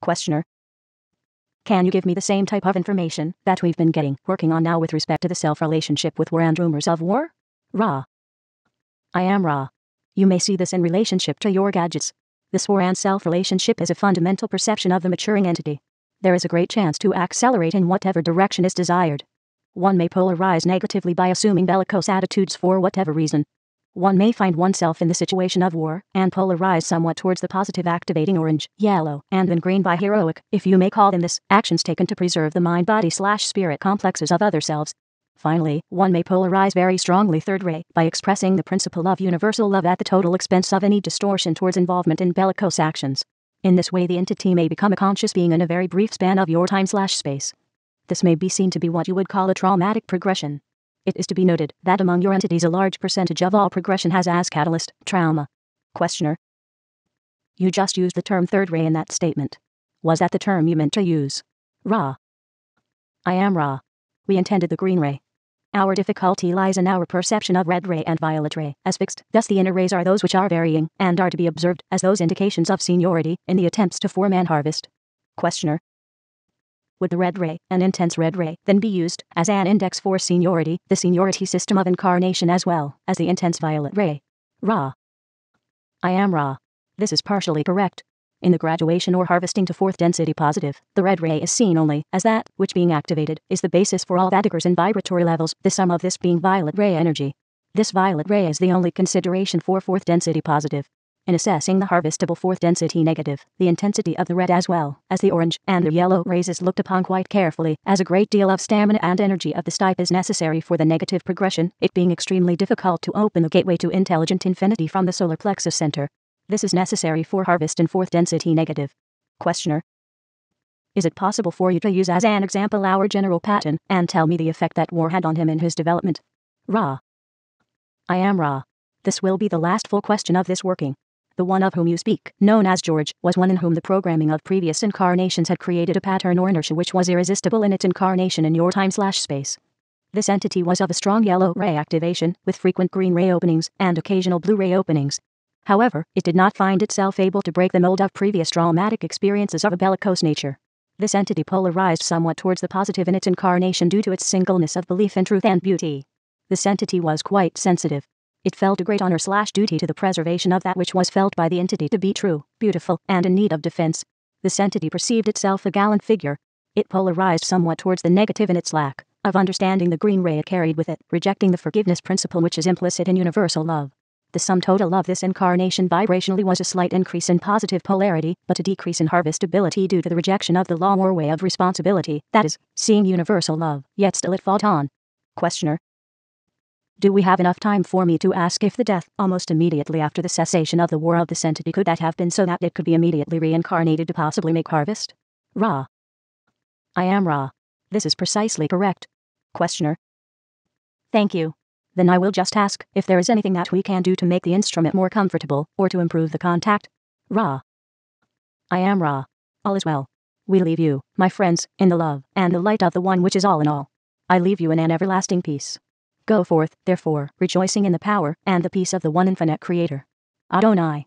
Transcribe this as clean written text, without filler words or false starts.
Questioner. Can you give me the same type of information that we've been working on now with respect to the self-relationship with war and rumors of war? Ra. I am Ra. You may see this in relationship to your gadgets. This war and self-relationship is a fundamental perception of the maturing entity. There is a great chance to accelerate in whatever direction is desired. One may polarize negatively by assuming bellicose attitudes for whatever reason. One may find oneself in the situation of war and polarize somewhat towards the positive, activating orange, yellow, and then green by heroic, if you may call them this, actions taken to preserve the mind-body/spirit complexes of other selves. Finally, one may polarize very strongly third ray by expressing the principle of universal love at the total expense of any distortion towards involvement in bellicose actions. In this way, the entity may become a conscious being in a very brief span of your time/space. This may be seen to be what you would call a traumatic progression. It is to be noted that among your entities a large percentage of all progression has as catalyst trauma. Questioner. You just used the term third ray in that statement. Was that the term you meant to use? Ra. I am Ra. We intended the green ray. Our difficulty lies in our perception of red ray and violet ray as fixed, thus the inner rays are those which are varying and are to be observed as those indications of seniority in the attempts to form and harvest. Questioner. Would the red ray, an intense red ray, then be used as an index for seniority, the seniority system of incarnation as well as the intense violet ray? Ra. I am Ra. This is partially correct. In the graduation or harvesting to fourth density positive, the red ray is seen only as that which being activated is the basis for all that occurs in vibratory levels, the sum of this being violet ray energy. This violet ray is the only consideration for fourth density positive. In assessing the harvestable fourth density negative, the intensity of the red as well as the orange and the yellow rays is looked upon quite carefully, as a great deal of stamina and energy of this type is necessary for the negative progression, it being extremely difficult to open the gateway to intelligent infinity from the solar plexus center. This is necessary for harvest in fourth density negative. Questioner. Is it possible for you to use as an example our General Patton and tell me the effect that war had on him in his development? Ra. I am Ra. This will be the last full question of this working. The one of whom you speak, known as George, was one in whom the programming of previous incarnations had created a pattern or inertia which was irresistible in its incarnation in your time/space. This entity was of a strong yellow ray activation, with frequent green ray openings and occasional blue ray openings. However, it did not find itself able to break the mold of previous traumatic experiences of a bellicose nature. This entity polarized somewhat towards the positive in its incarnation due to its singleness of belief in truth and beauty. This entity was quite sensitive. It felt a great honor/duty to the preservation of that which was felt by the entity to be true, beautiful, and in need of defense. This entity perceived itself a gallant figure. It polarized somewhat towards the negative in its lack of understanding the green ray it carried with it, rejecting the forgiveness principle which is implicit in universal love. The sum total of this incarnation vibrationally was a slight increase in positive polarity, but a decrease in harvestability due to the rejection of the law or way of responsibility, that is, seeing universal love, yet still it fought on. Questioner. Do we have enough time for me to ask if the death, almost immediately after the cessation of the war of this entity, could that have been so that it could be immediately reincarnated to possibly make harvest? Ra. I am Ra. This is precisely correct. Questioner. Thank you. Then I will just ask if there is anything that we can do to make the instrument more comfortable, or to improve the contact. Ra. I am Ra. All is well. We leave you, my friends, in the love and the light of the one which is all in all. I leave you in an everlasting peace. Go forth, therefore, rejoicing in the power and the peace of the one infinite Creator. Adonai.